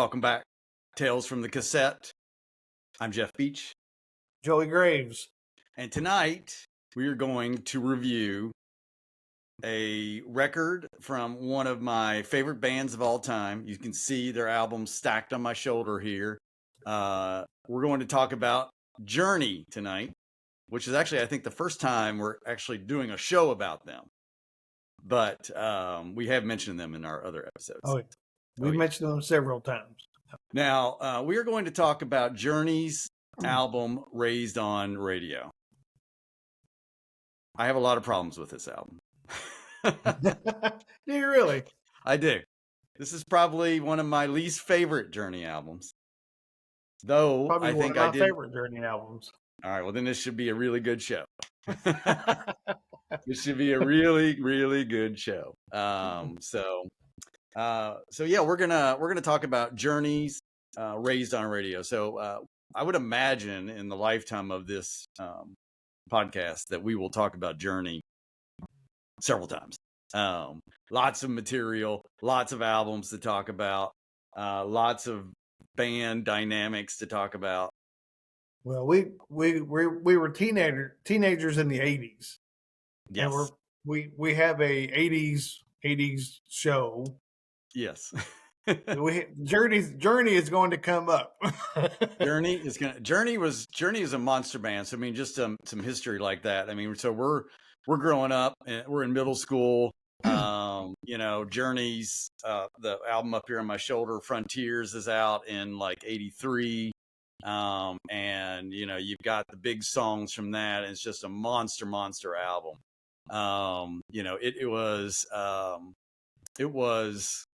welcome back. Tales from the Cassette. I'm Jeff Beach. Joey Graves. And tonight we are going to review a record from one of my favorite bands of all time. You can see their album stacked on my shoulder here. We're going to talk about Journey tonight, which is actually, I think, the first time we're actually doing a show about them. But we have mentioned them in our other episodes. We've mentioned them several times. Now, we are going to talk about Journey's album, Raised on Radio. I have a lot of problems with this album. Do you really? I do. This is probably one of my least favorite Journey albums. Though, Probably I think one I of my did. favorite Journey albums. All right, well, then this should be a really good show. This should be a really, really good show. So yeah, we're gonna talk about Journey's Raised on Radio. So I would imagine in the lifetime of this podcast that we will talk about Journey several times. Lots of material, lots of albums to talk about, lots of band dynamics to talk about. Well, we were teenagers in the 80s. Yes. And we have a 80s show. Yes. Journey is going to come up. Journey is a monster band. So I mean, just some history like that. I mean, so we're growing up and we're in middle school. Journey's the album up here on my shoulder, Frontiers, is out in like 83. And you've got the big songs from that, and it's just a monster album. It was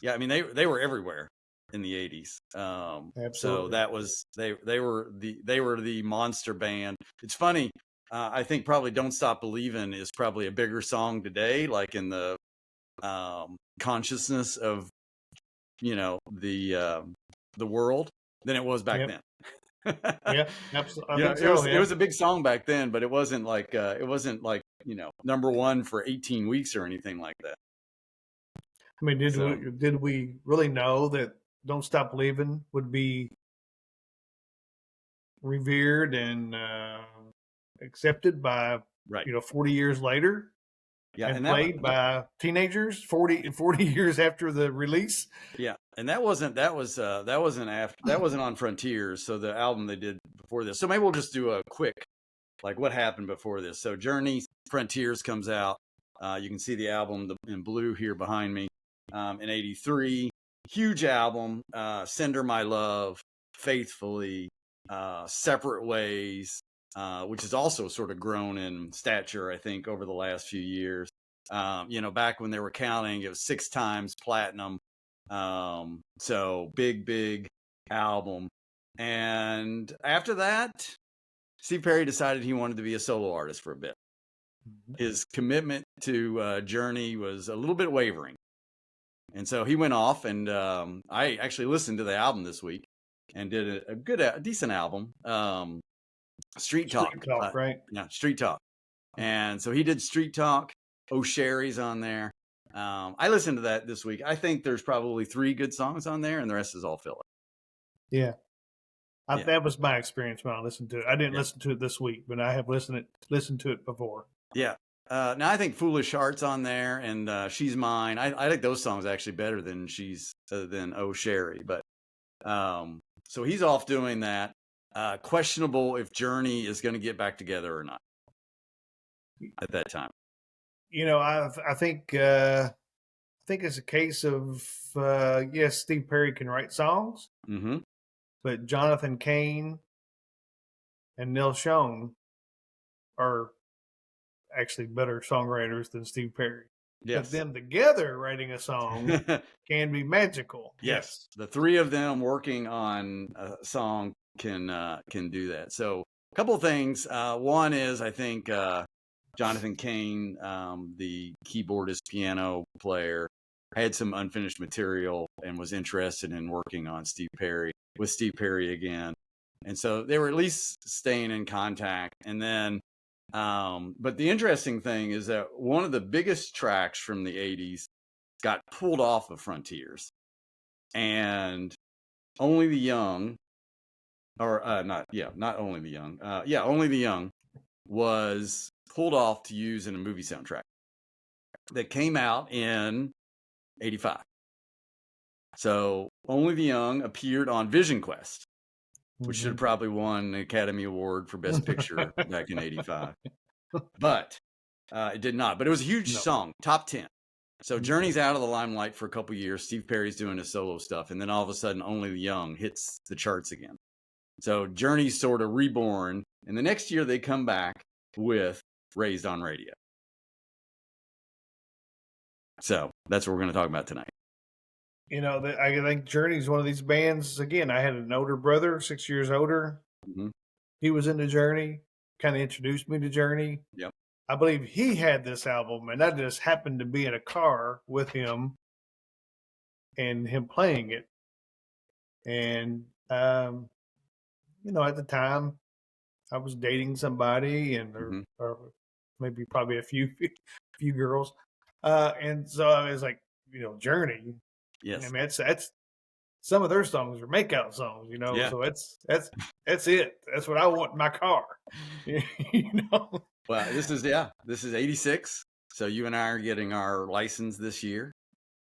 yeah, I mean they were everywhere in the 80s. Absolutely. So that was they were the monster band. It's funny, I think probably Don't Stop Believin' is probably a bigger song today, like in the consciousness of the world, than it was back then. Yeah, absolutely. It was a big song back then, but it wasn't like number one for 18 weeks or anything like that. I mean, did we really know that Don't Stop Believin' would be revered and accepted by 40 years later? Yeah, and played by teenagers 40 years after the release. Yeah, and that wasn't on Frontiers, so the album they did before this. So maybe we'll just do a quick, like, what happened before this. So Journey Frontiers comes out. You can see the album in blue here behind me in 83. Huge album. Sender My Love, Faithfully, Separate Ways, which has also sort of grown in stature, I think, over the last few years. Back when they were counting, it was 6 times platinum. So big album. And after that, Steve Perry decided he wanted to be a solo artist for a bit. His commitment to Journey was a little bit wavering. And so he went off, and I actually listened to the album this week and did a decent album. Street Talk, right? Yeah, Street Talk. And so he did Street Talk. Oh, Sherry's on there. I listened to that this week. I think there's probably 3 good songs on there, and the rest is all filler. Yeah. That was my experience when I listened to it. I didn't listen to it this week, but I have listened to it before. Yeah. Now I think Foolish Heart's on there, and She's Mine. I like those songs actually better than than Oh, Sherry. But so he's off doing that. Questionable if Journey is going to get back together or not at that time. I think it's a case of yes, Steve Perry can write songs, but Jonathan Cain and Neil Schon are actually better songwriters than Steve Perry. Yes. But them together writing a song can be magical. Yes, the 3 of them working on a song can do that. So a couple of things. One is, I think Jonathan Cain, the keyboardist, piano player, had some unfinished material and was interested in working on Steve Perry again. And so they were at least staying in contact. And then, but the interesting thing is that one of the biggest tracks from the 80s got pulled off of Frontiers. And Only the Young, or not Only the Young. Only the Young was pulled off to use in a movie soundtrack that came out in 85. So Only the Young appeared on Vision Quest, which should have probably won an Academy Award for Best Picture back in 85. But it did not. But it was a huge song, top 10. So Journey's out of the limelight for a couple years. Steve Perry's doing his solo stuff. And then all of a sudden, Only the Young hits the charts again. So Journey's sort of reborn. And the next year, they come back with Raised on Radio. So that's what we're going to talk about tonight. You know, I think Journey's one of these bands. Again, I had an older brother, 6 years older. Mm-hmm. He was into Journey, kind of introduced me to Journey. Yep. I believe he had this album, and I just happened to be in a car with him and him playing it. And, you know, at the time, I was dating somebody, and or maybe probably a few girls. And so I was like, you know, Journey. Yes. I mean, that's some of their songs are makeout songs, you know. Yeah. So that's it. That's what I want in my car. You know. Well, this is 86. So you and I are getting our license this year.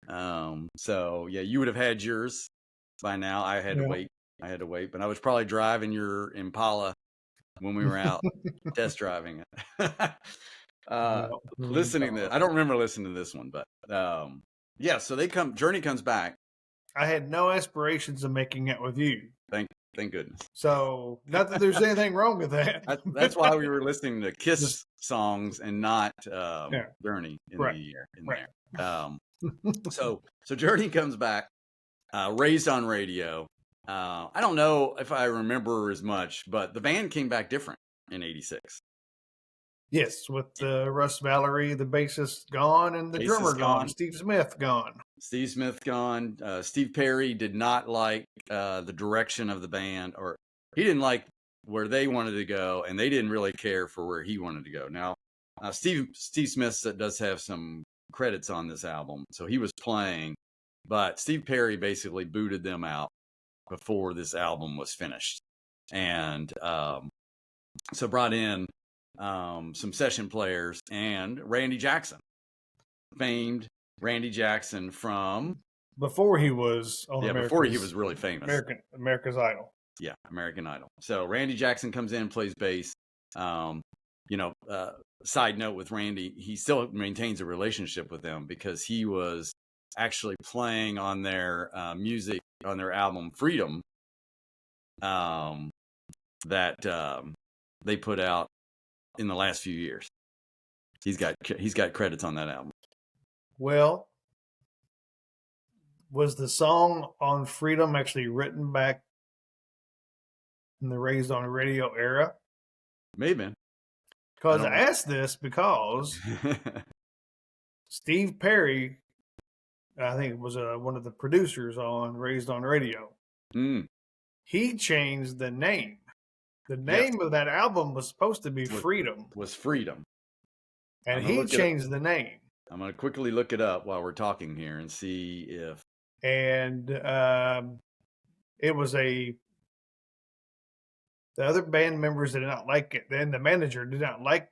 So yeah, you would have had yours by now. I had to wait, but I was probably driving your Impala when we were out test driving it. Listening to I don't remember listening to this one, but yeah, so Journey comes back. I had no aspirations of making it with you. Thank goodness. So not that there's anything wrong with that. That's why we were listening to Kiss songs and not Journey in there. So Journey comes back, Raised on Radio. I don't know if I remember as much, but the band came back different in 86. Yes, with Russ Valerie, the bassist, gone, and the drummer gone. Steve Smith gone. Steve Perry did not like the direction of the band, or he didn't like where they wanted to go, and they didn't really care for where he wanted to go. Now, Steve Smith does have some credits on this album, so he was playing, but Steve Perry basically booted them out before this album was finished, and so brought in some session players and Randy Jackson, famed Randy Jackson from before he was before he was really famous. America's Idol. Yeah, American Idol. So Randy Jackson comes in, plays bass. Side note with Randy, he still maintains a relationship with them because he was actually playing on their music on their album Freedom that they put out in the last few years. He's got credits on that album. Well, was the song on Freedom actually written back in the Raised on Radio era? Maybe. Because I asked this because Steve Perry, I think it was one of the producers on Raised on Radio. He changed the name. The name of that album was supposed to be Freedom. Was Freedom. And he changed the name. I'm going to quickly look it up while we're talking here and see if. And it was the other band members did not like it. Then the manager did not like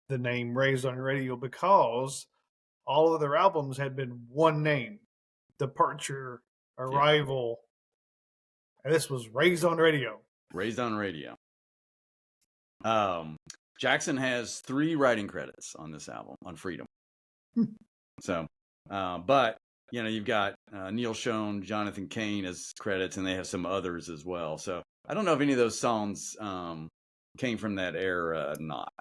the name Raised on Radio because all of their albums had been one name: Departure, Arrival. And this was Raised on Radio. Raised on Radio. Jackson has 3 writing credits on this album on Freedom. So, but you know, you've got Neil Schon, Jonathan Cain as credits, and they have some others as well. So I don't know if any of those songs came from that era or not.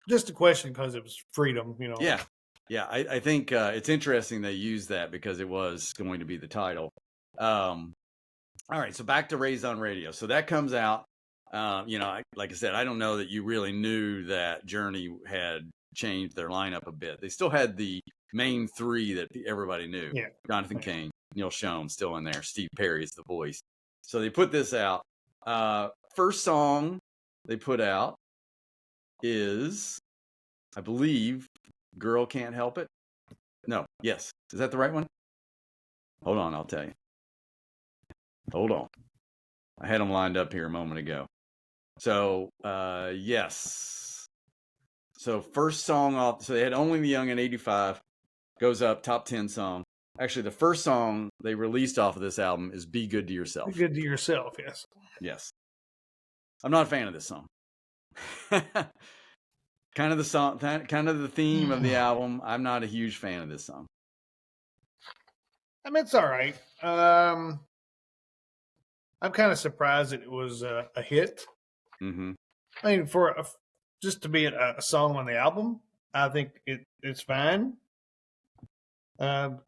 Just a question because it was Freedom, you know. Yeah. I think it's interesting they used that because it was going to be the title. All right, so back to Raised on Radio. So that comes out. Like I said, I don't know that you really knew that Journey had changed their lineup a bit. They still had the main 3 that everybody knew. Yeah. Jonathan Cain, Neil Schon still in there. Steve Perry is the voice. So they put this out. First song they put out is, I believe, Girl Can't Help It. No, yes. Is that the right one? Hold on, I'll tell you. Hold on. I had them lined up here a moment ago. So, yes. So first song off. So they had Only the Young in 85. Goes up, top 10 song. Actually, the first song they released off of this album is Be Good to Yourself. Be Good to Yourself, yes. Yes. I'm not a fan of this song. Kind of the song, kind of the theme of the album. I'm not a huge fan of this song. I mean, it's all right. I'm kind of surprised that it was a hit. Mm-hmm. I mean, just to be a song on the album, I think it's fine. Kind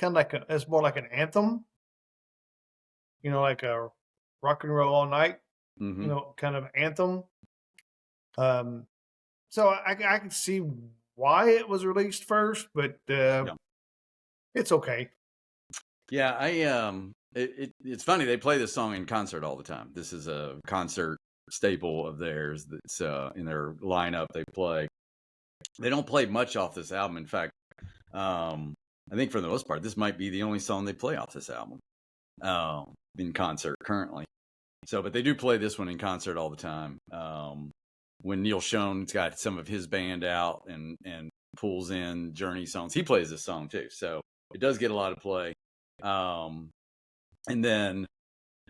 of like it's more like an anthem, like a rock and roll all night, kind of anthem. So I can see why it was released first, but it's okay. Yeah, it's funny, they play this song in concert all the time. This is a concert staple of theirs that's in their lineup they play. They don't play much off this album. In fact, I think for the most part, this might be the only song they play off this album in concert currently. So, but they do play this one in concert all the time. When Neil Schoen's got some of his band out and pulls in Journey songs, he plays this song too. So it does get a lot of play. And then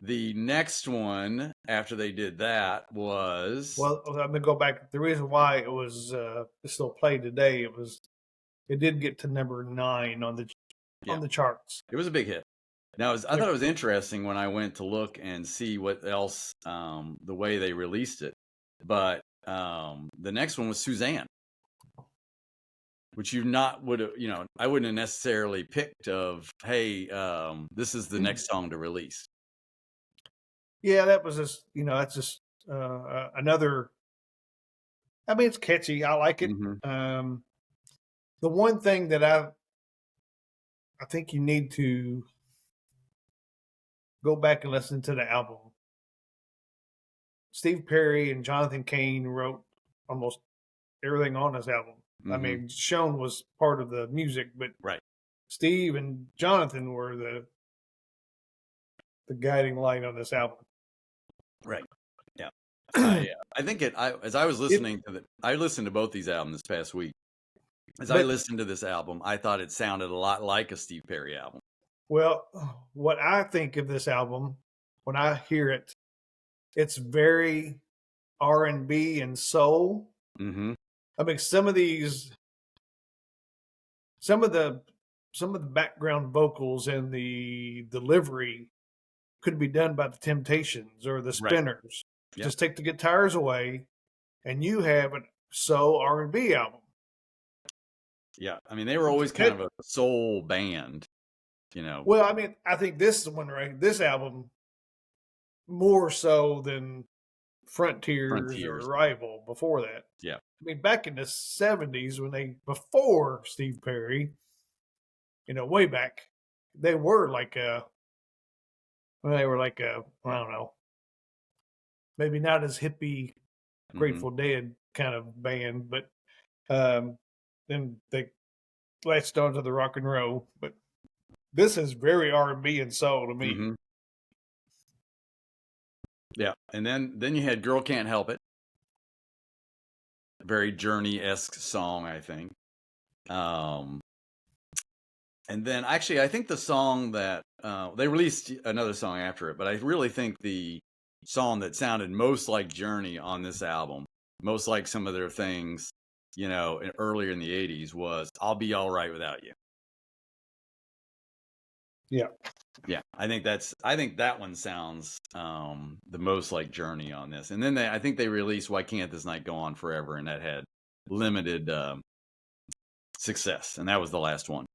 the next one after they did that was... Well, I'm going to go back. The reason why it was still played today, it did get to number 9 on the charts. It was a big hit. Now, I thought it was interesting when I went to look and see what else, the way they released it. But the next one was Suzanne, which I wouldn't have necessarily picked of, hey, this is the next song to release. Yeah, that was just, that's just another. I mean, it's catchy. I like it. Mm-hmm. The one thing that I think you need to go back and listen to the album. Steve Perry and Jonathan Cain wrote almost everything on this album. Mm-hmm. I mean, Sean was part of the music, but right. Steve and Jonathan were the guiding light on this album. Right. Yeah. I think as I was listening I listened to both these albums this past week. I listened to this album, I thought it sounded a lot like a Steve Perry album. Well, what I think of this album, when I hear it, it's very R&B and soul. Mm-hmm. I mean, some of the background vocals and the delivery could be done by the Temptations or the Spinners. Right. Yep. Just take the guitars away, and you have a soul R&B album. Yeah, I mean, they were always kind of a soul band, Well, I mean, I think this album more so than Frontiers or Rival before that. Yeah. I mean, back in the 70s before Steve Perry, way back, they were like I don't know, maybe not as hippie, Grateful Dead kind of band, but then they latched onto the rock and roll. But this is very R&B and soul to me. Mm-hmm. Yeah, and then you had Girl Can't Help It. Very Journey-esque song, I think. And then, actually, I think the song that... they released another song after it, but I really think the song that sounded most like Journey on this album, most like some of their things, earlier in the 80s, was I'll Be All Right Without You. Yeah. Yeah, I think that one sounds the most like Journey on this. And then I think they released Why Can't This Night Go On Forever, and that had limited success, and that was the last one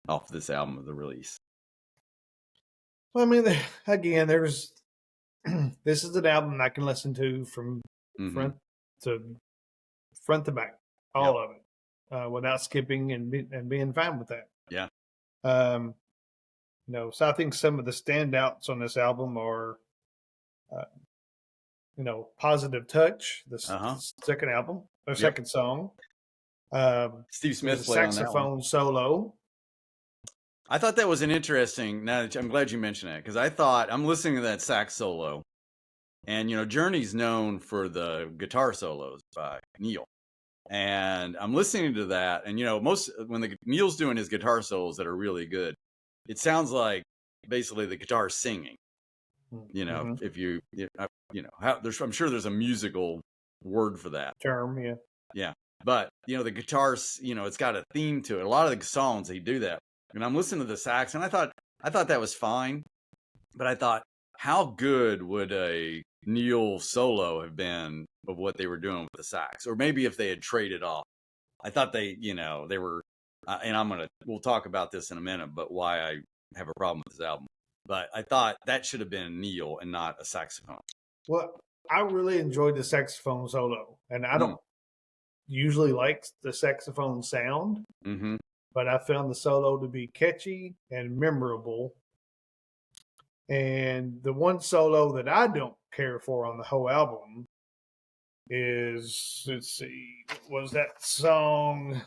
off this album of the release. Well, I mean, again, there's this is an album I can listen to from front to back, all of it, without skipping and being fine with that. Yeah. So I think some of the standouts on this album are, Positive Touch, the second album, or second song. Steve Smith played saxophone on that one. solo. I thought that was an interesting. Now I'm glad you mentioned it because I thought I'm listening to that sax solo, and Journey's known for the guitar solos by Neil, and I'm listening to that, and most when Neil's doing his guitar solos that are really good, it sounds like basically the guitar singing. If I'm sure there's a musical word for that term, yeah. Yeah. But, the guitars, it's got a theme to it. A lot of the songs, they do that. And I'm listening to the sax, and I thought that was fine. But I thought, how good would a Neil solo have been of what they were doing with the sax? Or maybe if they had traded off. I thought they were, and we'll talk about this in a minute, but why I have a problem with this album. But I thought that should have been Neil and not a saxophone. Well, I really enjoyed the saxophone solo, and I don't usually like the saxophone sound, but I found the solo to be catchy and memorable. And the one solo that I don't care for on the whole album is, let's see, what was that song?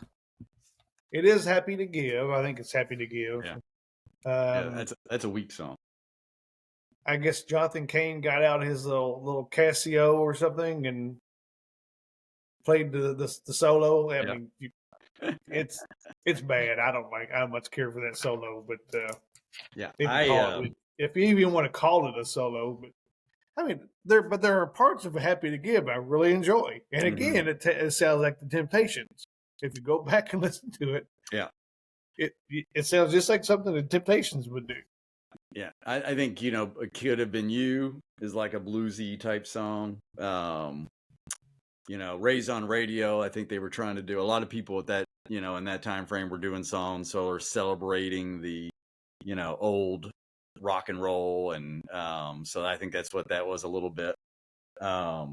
It is Happy to Give. I think it's Happy to Give. Yeah, that's a weak song. I guess Jonathan Cain got out his little Casio or something and played the solo. I mean, it's bad. I don't much care for that solo, but if you even want to call it a solo, but I mean, there are parts of Happy to Give I really enjoy, and again, it sounds like the Temptations. If you go back and listen to it, it sounds just like something the Temptations would do. Yeah, I think It Could Have Been You is like a bluesy type song. Raised on Radio, I think they were trying to do. A lot of people at that in that time frame were doing songs so are celebrating the old rock and roll, and so I think that's what that was a little bit. I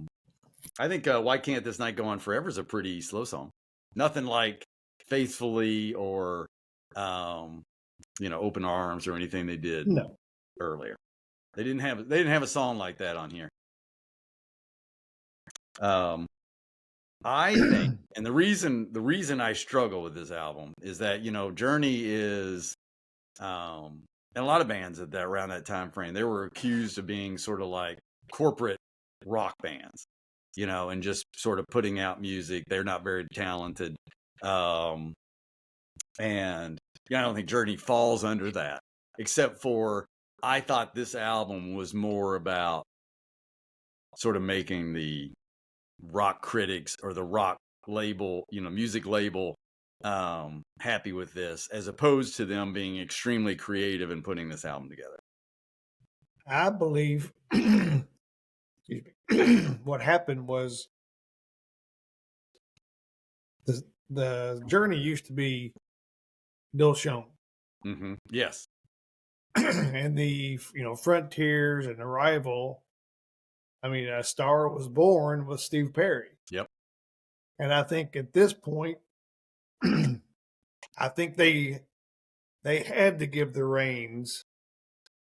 think Why Can't This Night Go On Forever is a pretty slow song. Nothing like Faithfully or Open Arms or anything they did earlier. They didn't have a song like that on here. I think, and the reason I struggle with this album is that Journey is, and a lot of bands at that around that time frame, they were accused of being sort of like corporate rock bands, and just sort of putting out music. They're not very talented, and I don't think Journey falls under that, except for I thought this album was more about sort of making the rock critics or the rock label, music label, happy with this, as opposed to them being extremely creative and putting this album together. I believe what happened was the Journey used to be Neil Schon. Yes. And the Frontiers and Arrival. I mean, A Star Was Born with Steve Perry. Yep. And I think at this point, I think they had to give the reins,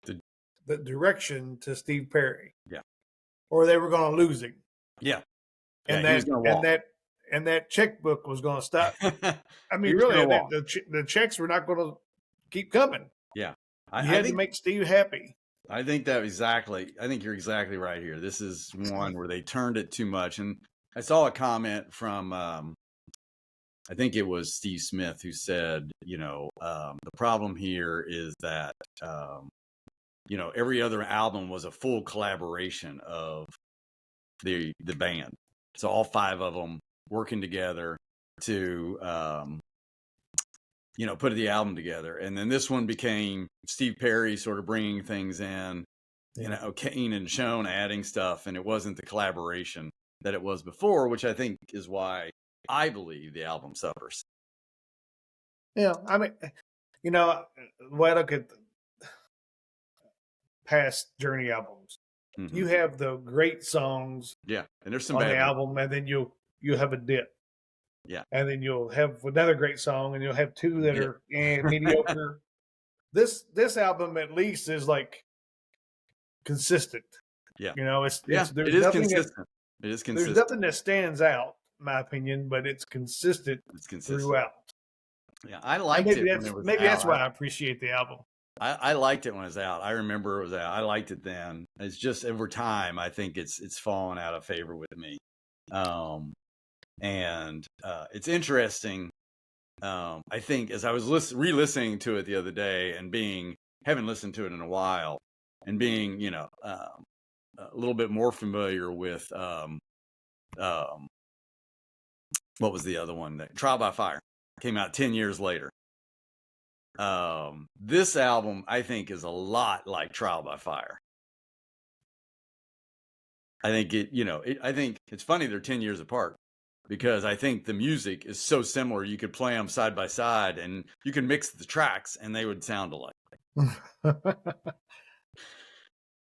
the direction to Steve Perry. Yeah. Or they were going to lose him. Yeah. And that checkbook was going to stop. I mean, really, the checks were not going to keep coming. Yeah. You had to make Steve happy. I think you're exactly right here. This is one where they turned it too much. And I saw a comment from, I think it was Steve Smith, who said, the problem here is that, every other album was a full collaboration of the band. So all five of them working together to, put the album together. And then this one became Steve Perry sort of bringing things in, Cain and Schon adding stuff. And it wasn't the collaboration that it was before, which I think is why I believe the album suffers. Yeah. I mean, the way I look at past Journey albums, you have the great songs. Yeah. And there's some on bad the album, and then you'll have a dip. Yeah. And then you'll have another great song, and you'll have two that are mediocre. This album at least is like consistent. Yeah. It is consistent. It is There's consistent. nothing that stands out, in my opinion, but it's consistent. It's consistent throughout. Yeah, I liked it when it was maybe that's out. why I appreciate the album. I liked it when it was out. I remember it was out. I liked it then. It's just over time, I think it's fallen out of favor with me. And it's interesting. I think as I was re-listening to it the other day and haven't listened to it in a while and being, a little bit more familiar with, what was the other one that Trial by Fire came out 10 years later. This album I think is a lot like Trial by Fire. I think I think it's funny they're 10 years apart because I think the music is so similar. You could play them side by side and you can mix the tracks and they would sound alike.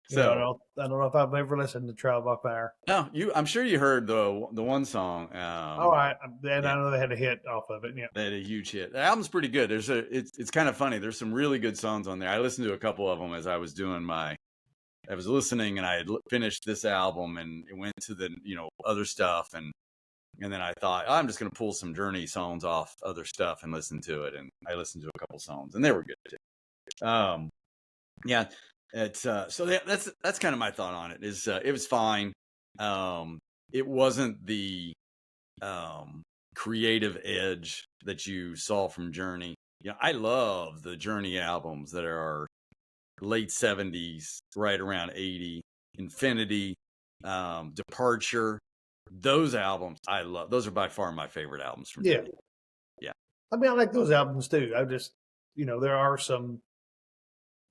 So I don't know if I've ever listened to Trial by Fire. No, I'm sure you heard the one song. All right, and I know they had a hit off of it. Yeah, they had a huge hit. The album's pretty good. It's kind of funny. There's some really good songs on there. I listened to a couple of them as I was listening, and I had finished this album, and it went to the other stuff, and then I thought I'm just going to pull some Journey songs off other stuff and listen to it, and I listened to a couple songs, and they were good too. Yeah. It's so that's kind of my thought on it. Is it was fine. It wasn't the creative edge that you saw from Journey. I love the Journey albums that are late 70s, right around 80. Infinity, Departure. Those albums I love. Those are by far my favorite albums from Journey. Yeah. I mean, I like those albums too. I just there are some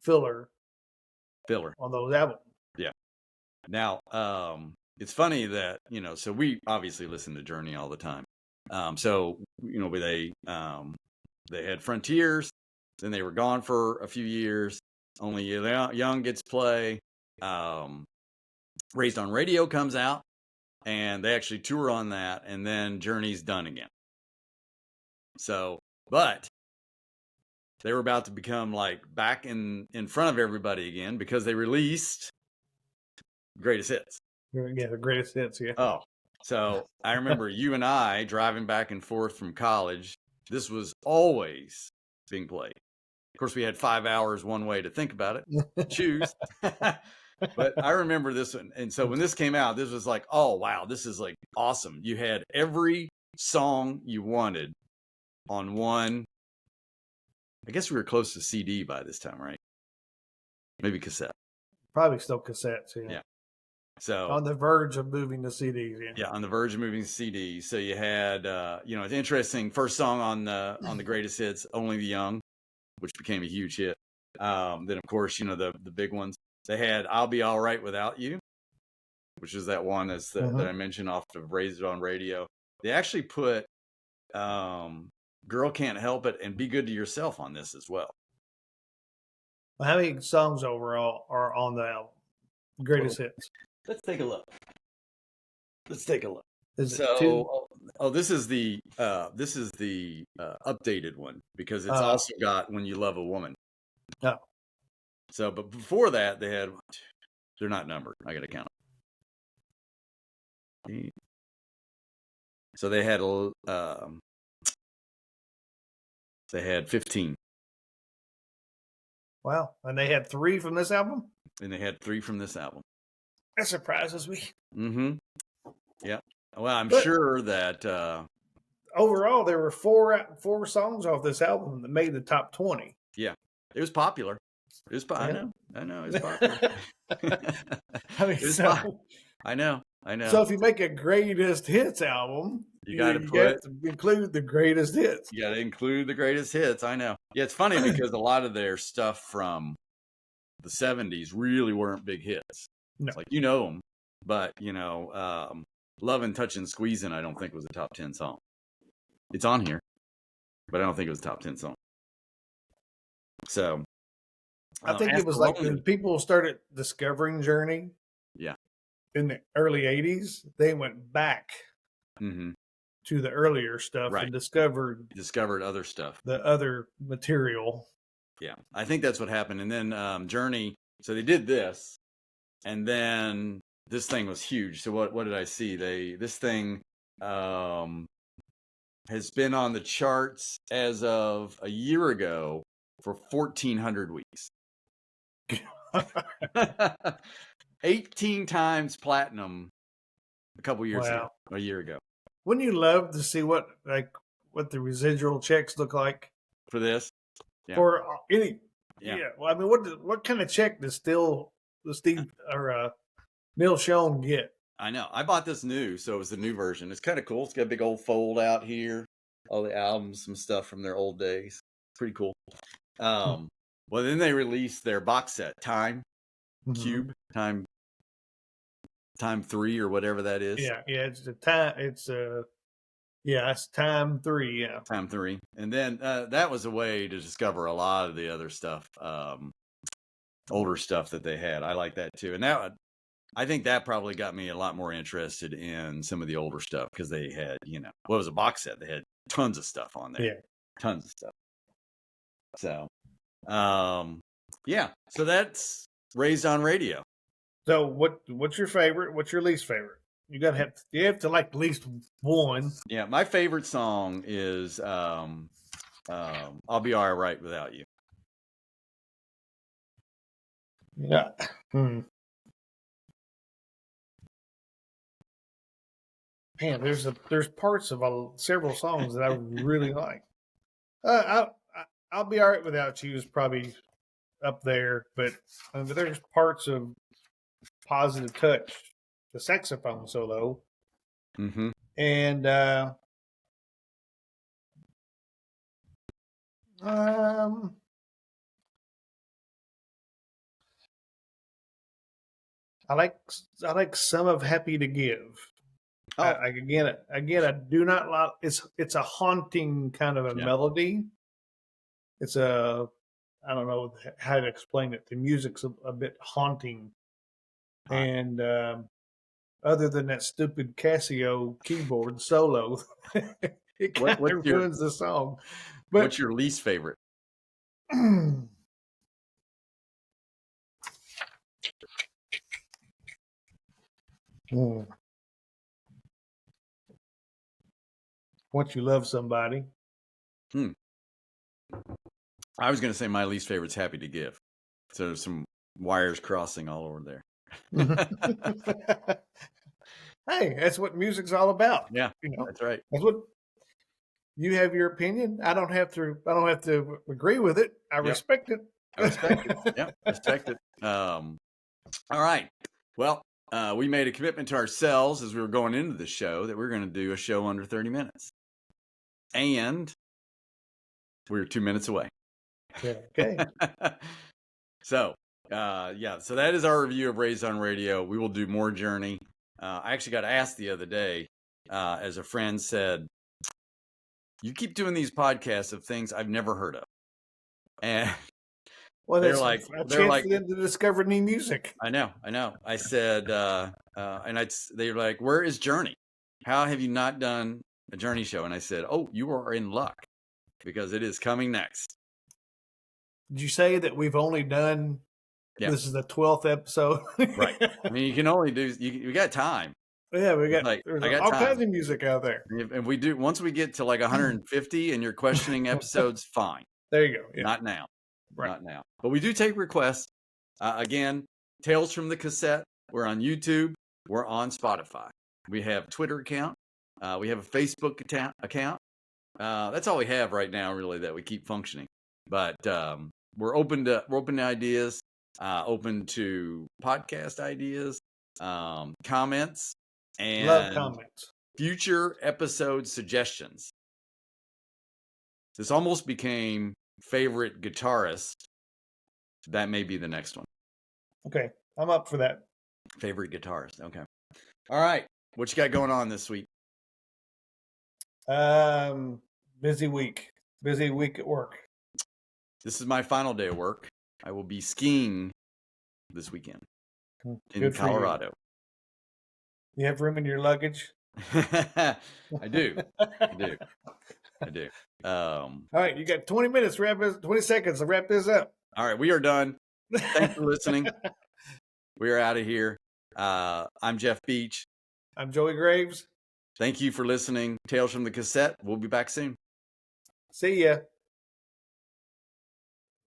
filler on those albums. Yeah. Now, it's funny that so we obviously listen to Journey all the time. So they had Frontiers, then they were gone for a few years. Only Young gets play. Raised on Radio comes out, and they actually tour on that, and then Journey's done again. So, but they were about to become like back in front of everybody again because they released Greatest Hits. Yeah, the Greatest Hits, yeah. Oh, so I remember you and I driving back and forth from college. This was always being played. Of course, we had 5 hours one way to think about it, choose. But I remember this one. And so when this came out, this was like, oh, wow, this is like awesome. You had every song you wanted on one. I guess we were close to CD by this time, right? Maybe cassette. Probably still cassettes, yeah. Yeah. So on the verge of moving to CDs, yeah. Yeah, on the verge of moving to CDs. So you had, it's interesting. First song on the Greatest Hits, Only the Young, which became a huge hit. Then of course, the big ones. They had I'll Be All Right Without You, which is that one that I mentioned off of Raised on Radio. They actually put Girl Can't Help It and Be Good to Yourself on this as well. How many songs overall are on the album? Greatest Hits. Let's take a look. Is it two? This is the updated one because it's also got When You Love a Woman. Oh. So, but before that, they're not numbered. I got to count them. So they had 15. Wow. And they had 3 from this album? And they had 3 from this album. That surprises me. Mm-hmm. Yeah. Well, I'm sure that overall there were 4 songs off this album that made the top 20. Yeah. It was popular. I know. It's popular. I know. So if you make a greatest hits album, you got to include the greatest hits. You got to include the greatest hits. I know. Yeah, it's funny because a lot of their stuff from the 70s really weren't big hits. No. It's like them, but Lovin', Touchin', Squeezin' I don't think was a top 10 song. It's on here, but I don't think it was a top 10 song. So I think it was like when people started discovering Journey. Yeah. In the early 80s, they went back to the earlier stuff and discovered other stuff. The other material. Yeah. I think that's what happened. And then Journey, so they did this, and then this thing was huge. So what did I see? This thing has been on the charts as of a year ago for 1,400 weeks. 18 times platinum a couple years ago, a year ago. Wouldn't you love to see what the residual checks look like for this? Yeah. For any? Yeah. Well, I mean, what kind of check does Steve or Neil Schon get? I know. I bought this new, so it was the new version. It's kind of cool. It's got a big old fold out here, all the albums, some stuff from their old days. Pretty cool. Well, then they released their box set, Time Cube, Time 3 or whatever that is. Yeah, it's the time. It's Time 3. Yeah, Time 3, and then that was a way to discover a lot of the other stuff, older stuff that they had. I like that too, and that I think that probably got me a lot more interested in some of the older stuff because they had, what was a box set? They had tons of stuff on there. Yeah, tons of stuff. So, so that's Raised on Radio. So what's your favorite? What's your least favorite? You have to like at least one. Yeah, my favorite song is I'll Be All Right Without You. Yeah. Man, there's parts of several songs that I really like. I'll Be All Right Without You is probably up there, but there's parts of Positive Touch, the saxophone solo, and I like some of Happy to Give. Oh. Again, I do not like. It's a haunting kind of a melody. It's I don't know how to explain it. The music's a bit haunting, and other than that stupid Casio keyboard solo, it kind of ruins the song. But what's your least favorite? Once You Love Somebody. I was going to say my least favorite's Happy to Give. So there's some wires crossing all over there. Hey, that's what music's all about. Yeah, that's right. That's what you have your opinion. I don't have to agree with it. I respect it. I respect it. Yeah, respect it. All right. Well, we made a commitment to ourselves as we were going into the show that we we're going to do a show under 30 minutes. And we're 2 minutes away. Yeah, okay. So that is our review of Raised on Radio. We will do more Journey. I actually got asked the other day, as a friend said, you keep doing these podcasts of things I've never heard of. And they're like for them to discover new music. I know. I said, they were like, where is Journey? How have you not done a Journey show? And I said, oh, you are in luck because it is coming next. Did you say that we've only done, this is the 12th episode? Right. I mean, you can only do, you got time. Yeah, we got, there's all kinds of music out there. And we do, once we get to like 150 and you're questioning episodes, fine. There you go. Yeah. Not now. Right. Not now. But we do take requests. Again, Tales from the Cassette. We're on YouTube. We're on Spotify. We have a Twitter account. We have a Facebook account. That's all we have right now, really, that we keep functioning. But we're open to ideas, open to podcast ideas, comments, and love comments. Future episode suggestions. This almost became favorite guitarist. That may be the next one. Okay, I'm up for that. Favorite guitarist. Okay. All right. What you got going on this week? Busy week at work. This is my final day of work. I will be skiing this weekend in Colorado. You have room in your luggage? I do. All right, you got 20 minutes. 20 seconds to wrap this up. All right, we are done. Thanks for listening. We are out of here. I'm Jeff Beach. I'm Joey Graves. Thank you for listening. Tales from the Cassette. We'll be back soon. See ya.